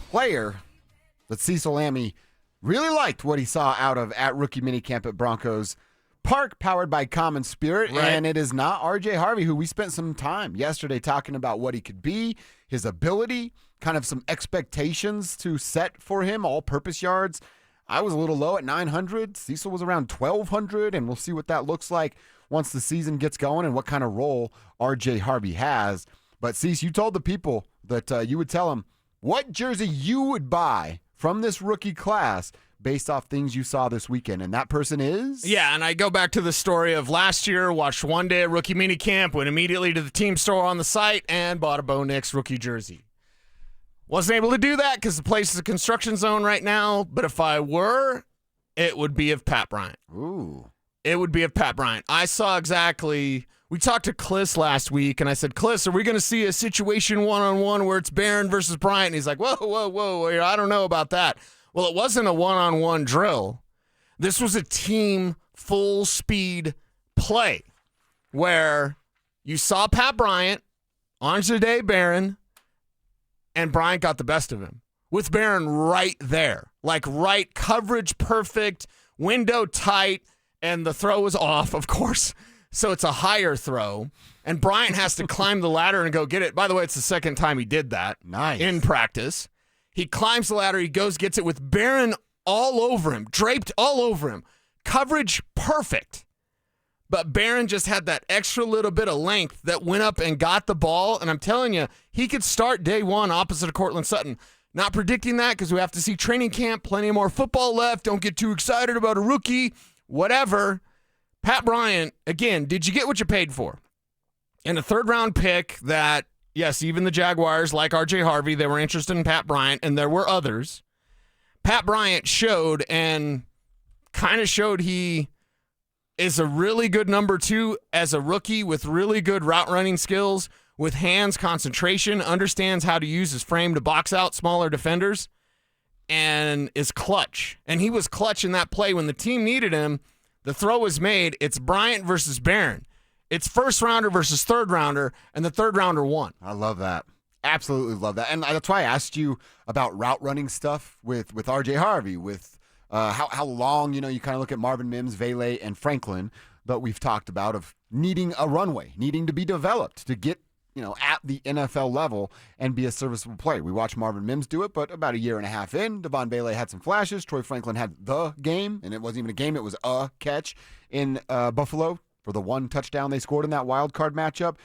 player that Cecil Lammey really liked what he saw out of at rookie minicamp at Broncos Park, powered by Common Spirit. Right. And it is not R.J. Harvey, who we spent some time yesterday talking about what he could be, his ability, kind of some expectations to set for him, all-purpose yards. I was a little low at 900. Cecil was around 1,200, and we'll see what that looks like once the season gets going and what kind of role R.J. Harvey has. But, Cecil, you told the people that you would tell them what jersey you would buy from this rookie class based off things you saw this weekend, and that person is? Yeah, and I go back to the story of last year, watched one day at rookie minicamp, went immediately to the team store on the site, and bought a Bo Nix rookie jersey. Wasn't able to do that because the place is a construction zone right now, but if I were, it would be of Pat Bryant. Ooh. It would be of Pat Bryant. I saw exactly, we talked to Kliss last week, and I said, Kliss, are we going to see a situation one-on-one where it's Barron versus Bryant? And he's like, whoa, I don't know about that. Well, it wasn't a one-on-one drill. This was a team full-speed play where you saw Pat Bryant, Anjay Barron, and Bryant got the best of him with Barron right there. Like right coverage perfect, window tight, and the throw was off, of course. So it's a higher throw. And Bryant has to climb the ladder and go get it. By the way, it's the second time he did that. Nice. In practice. He climbs the ladder, he goes, gets it with Barron all over him, draped all over him. Coverage perfect. But Barron just had that extra little bit of length that went up and got the ball. And I'm telling you, he could start day one opposite of Cortland Sutton. Not predicting that because we have to see training camp, plenty more football left. Don't get too excited about a rookie, whatever. Pat Bryant, again, did you get what you paid for? And a third-round pick that, yes, even the Jaguars, like R.J. Harvey, they were interested in Pat Bryant, and there were others. Pat Bryant showed and kind of showed he is a really good number two as a rookie with really good route running skills, with hands concentration, understands how to use his frame to box out smaller defenders, and is clutch. And he was clutch in that play when the team needed him. The throw was made. It's Bryant versus Barron. It's first rounder versus third rounder, and the third rounder won. I love that. Absolutely love that. And that's why I asked you about route running stuff with R.J. Harvey, with how long, you kind of look at Marvin Mims, Vele, and Franklin, but we've talked about of needing a runway, needing to be developed to get, at the NFL level and be a serviceable player. We watched Marvin Mims do it, but about a year and a half in, Devon Vele had some flashes. Troy Franklin had the game, and it wasn't even a game. It was a catch in Buffalo for the one touchdown they scored in that wild card matchup.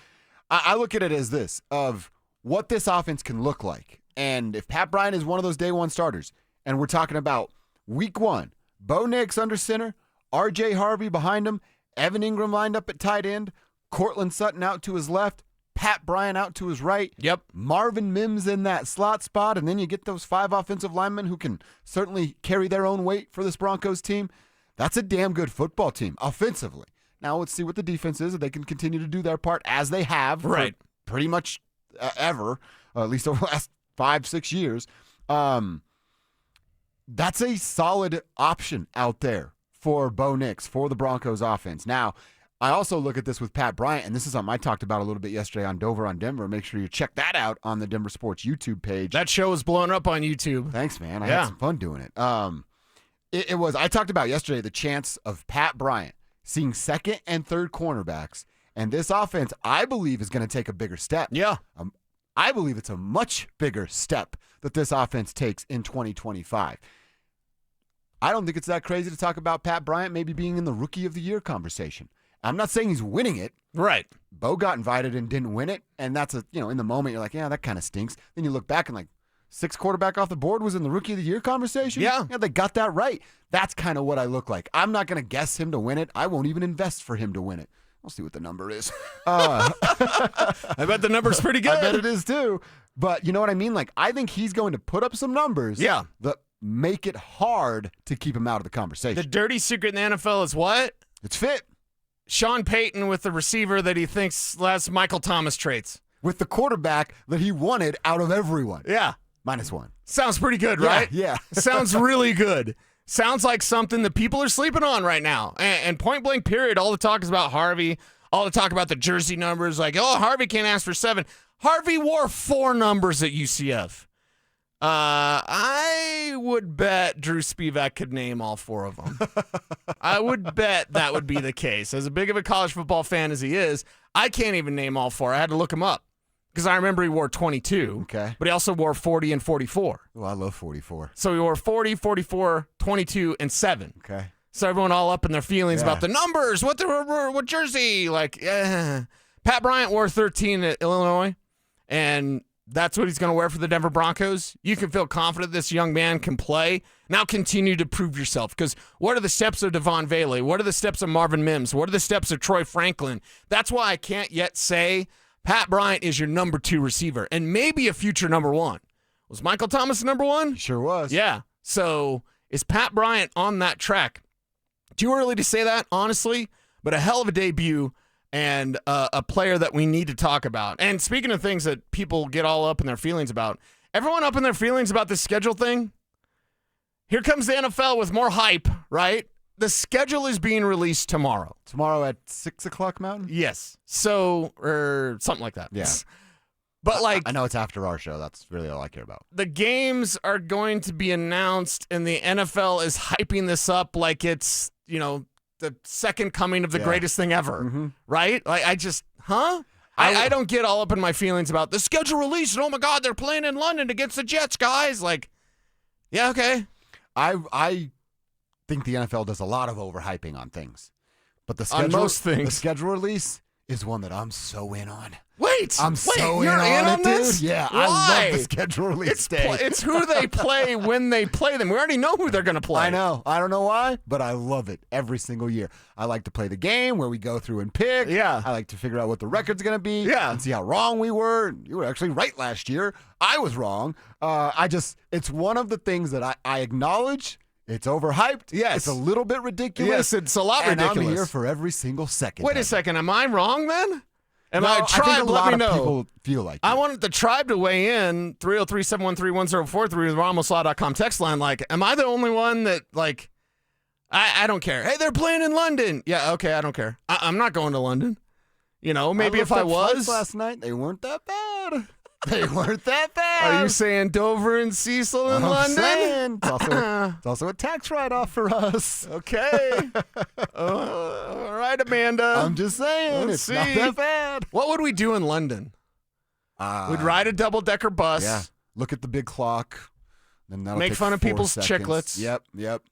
I look at it as this, of what this offense can look like. And if Pat Bryant is one of those day one starters, and we're talking about week one, Bo Nix under center, R.J. Harvey behind him, Evan Ingram lined up at tight end, Cortland Sutton out to his left, Pat Bryant out to his right. Yep. Marvin Mims in that slot spot, and then you get those 5 offensive linemen who can certainly carry their own weight for this Broncos team. That's a damn good football team offensively. Now let's see what the defense is, if they can continue to do their part as they have right. for pretty much ever, at least over the last 5-6 years. That's a solid option out there for Bo Nix, for the Broncos offense. Now, I also look at this with Pat Bryant, and this is something I talked about a little bit yesterday on Dover on Denver. Make sure you check that out on the Denver Sports YouTube page. That show is blowing up on YouTube. Thanks, man. I had some fun doing it. I talked about yesterday the chance of Pat Bryant seeing second and third cornerbacks, and this offense, I believe, is going to take a bigger step. Yeah. I believe it's a much bigger step that this offense takes in 2025. I don't think it's that crazy to talk about Pat Bryant maybe being in the Rookie of the Year conversation. I'm not saying he's winning it. Right. Bo got invited and didn't win it, and that's in the moment you're like, yeah, that kind of stinks. Then you look back and like, 6th quarterback off the board was in the Rookie of the Year conversation? Yeah. They got that right. That's kind of what I look like. I'm not going to guess him to win it. I won't even invest for him to win it. We'll see what the number is. I bet the number's pretty good. I bet it is too. But you know what I mean? Like, I think he's going to put up some numbers that make it hard to keep him out of the conversation. The dirty secret in the NFL is what? It's fit. Sean Payton with the receiver that he thinks has Michael Thomas traits. With the quarterback that he wanted out of everyone. Yeah. -1. Sounds pretty good, right? Yeah. Sounds really good. Sounds like something that people are sleeping on right now. And point blank period, all the talk is about Harvey. All the talk about the jersey numbers, like, Harvey can't ask for 7. Harvey wore 4 numbers at UCF. would bet Drew Spivak could name all 4 of them. I would bet that would be the case. As big of a college football fan as he is, I can't even name all 4. I had to look him up because I remember he wore 22. Okay. But he also wore 40 and 44. Oh, I love 44. So he wore 40, 44, 22, and 7. Okay. So everyone all up in their feelings Yeah. about the numbers. What jersey? Like, Pat Bryant wore 13 at Illinois, and that's what he's going to wear for the Denver Broncos. You can feel confident this young man can play. Now continue to prove yourself, because what are the steps of Devon Vele? What are the steps of Marvin Mims? What are the steps of Troy Franklin? That's why I can't yet say Pat Bryant is your number 2 receiver and maybe a future number 1. Was Michael Thomas number 1? Sure was. Yeah. So is Pat Bryant on that track? Too early to say that, honestly, but a hell of a debut and a player that we need to talk about. And speaking of things that people get all up in their feelings about, everyone up in their feelings about this schedule thing, here comes the NFL with more hype, right? The schedule is being released tomorrow. Tomorrow at 6 o'clock Mountain? Yes. So, or something like that. Yeah. But like, I know it's after our show. That's really all I care about. the games are going to be announced, and the NFL is hyping this up like it's, the second coming of the greatest thing ever, right? Like, I don't get all up in my feelings about the schedule release, and oh my God, they're playing in London against the Jets, guys. Like, yeah, okay. I think the NFL does a lot of overhyping on things, but the schedule, On most things. the schedule release is one that I'm so in on. Wait, I'm so you're in on it, this? dude. Yeah, Why? I love the schedule release day. It's who they play when they play them. We already know who they're going to play. I know. I don't know why, but I love it every single year. I like to play the game where we go through and pick. Yeah. I like to figure out what the record's going to be. Yeah. And see how wrong we were. You were actually right last year. I was wrong. It's one of the things that I acknowledge. It's overhyped. Yes. It's a little bit ridiculous. Yes, it's a lot and ridiculous. I'm here for every single second. Wait a second. Am I wrong then? No, I I think tribe? a Let lot me of know. people feel like I it. wanted the tribe to weigh in. 303-713-1043 with RamosLaw.com text line. Like, am I the only one that, like, I don't care. Hey, they're playing in London. Yeah, okay, I don't care. I'm not going to London. Maybe if looked I up flights was. last night, they weren't that bad. They weren't that bad. Are you saying Dover and Cecil in I'm London? saying. It's also a tax write-off for us. Okay. All right, Amanda. I'm just saying. Let's It's not see. that bad. What would we do in London? We'd ride a double-decker bus. Yeah. Look at the big clock. Then that'll Make take fun of 4 people's seconds. chiclets. Yep.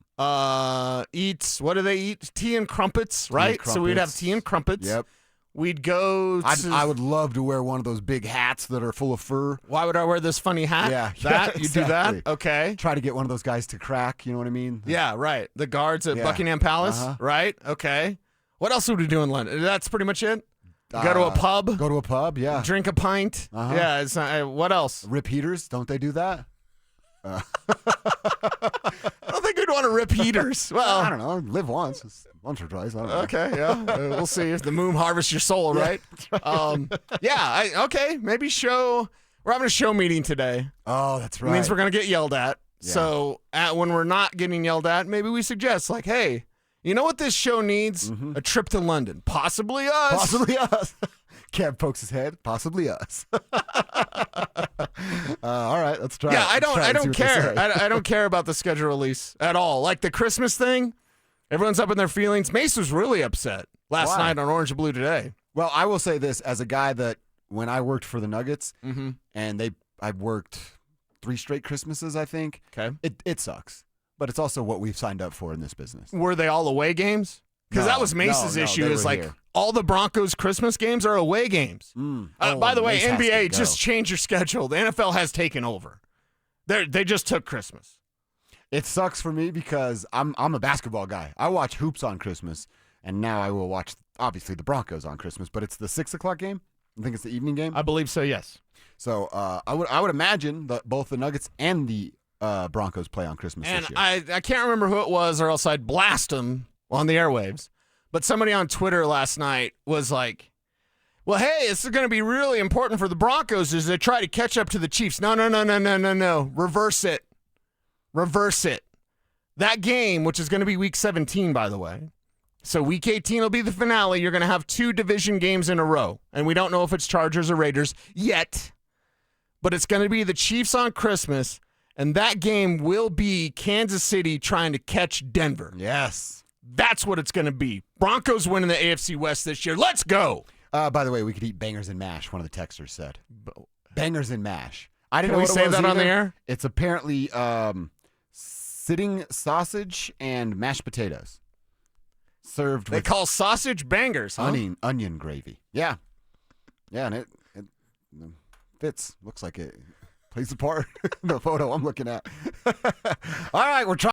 Eat, what do they eat? Tea and crumpets, right? and So we'd have crumpets. tea and crumpets. Yep. We'd go to... I would love to wear one of those big hats that are full of fur. Why would I wear this funny hat? Yeah, That? You do that? exactly. Okay. Try to get one of those guys to crack. You know what I mean? Yeah, right. The guards at Yeah. Buckingham Palace, Uh-huh. right? Okay. What else would we do in London? That's pretty much it? Go to a pub? Go to a pub. Yeah. Drink a pint? Uh-huh. Yeah. It's not, what else? Rip heaters. Don't they do that? I don't think we'd want to rip heaters. Well, I don't know. Live once or twice. I don't know. okay, yeah. We'll see if the moon harvests your soul, right? Okay. Maybe we're having a show meeting today. Oh, that's It right. means we're going to get yelled at. Yeah. So when we're not getting yelled at, maybe we suggest, like, hey, you know what this show needs? A trip to London. Possibly us. Possibly us. Kev pokes his head. Possibly us. All right, let's try. Yeah, it. I Let's don't try it and see what they care. say. I don't care about the schedule release at all. Like the Christmas thing, everyone's up in their feelings. Mace was really upset last Why? night on Orange and Blue Today. Well, I will say this as a guy that when I worked for the Nuggets, Mm-hmm. and I worked 3 straight Christmases, I think. Okay. It sucks, but it's also what we've signed up for in this business. Were they all away games? Because that was Mace's no, issue. they Is were like here. all the Broncos Christmas games are away games. By the way, Mace has to NBA go. just change your schedule. The NFL has taken over. They just took Christmas. It sucks for me because I'm a basketball guy. I watch hoops on Christmas, and now I will watch obviously the Broncos on Christmas. But it's the 6 o'clock game. I think it's the evening game. I believe so. Yes. So I would imagine that both the Nuggets and the Broncos play on Christmas And this year. I can't remember who it was, or else I'd blast them on the airwaves. But somebody on Twitter last night was like, well, hey, this is going to be really important for the Broncos as they try to catch up to the Chiefs. No. Reverse it. That game, which is going to be week 17, by the way. So week 18 will be the finale. You're going to have 2 division games in a row. And we don't know if it's Chargers or Raiders yet. But it's going to be the Chiefs on Christmas And that game will be Kansas City trying to catch Denver. Yes. That's what it's going to be. Broncos winning the AFC West this year. Let's go. By the way, we could eat bangers and mash, one of the texters said. Bangers and mash. I didn't Can know we what it say was that on the either. air? It's apparently sitting sausage and mashed potatoes. Served They with call sausage bangers, huh? onion gravy. Yeah. Yeah, and it fits. Looks like it plays a part in the photo I'm looking at. All right, we're trying.